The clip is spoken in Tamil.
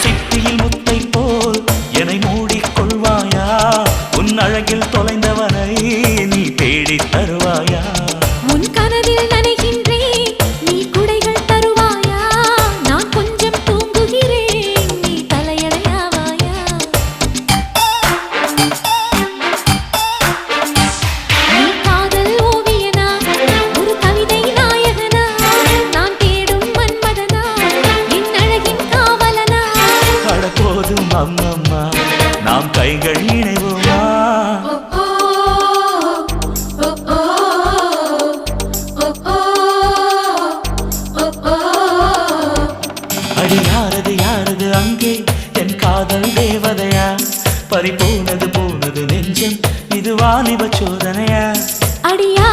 சிப்பியில் முத்தை போல் என்னை மூடிக்கொள்வாயா உன் அழகில் தொலைந்தவனை நீ தேடித் தருவாயா உன் கனவில் நனைகின்றேன் நீ குடைகள் தருவாயா நான் கொஞ்சம் தூங்குகிறேன் நீ தலையணையாவாயா நீ காதல் ஓவியனா ஒரு கவிதை நாயகனா நான் தேடும் மன்மதனா என் அழகின் காவலனா அட போதும் அம்மம்மா நாம் கைகள் இணைவோமா அடி யாரது யாரது அங்கே என் காதல் தேவதையா பறிபோனது போனது நெஞ்சம் இது வாலிப சோதனையா அடியா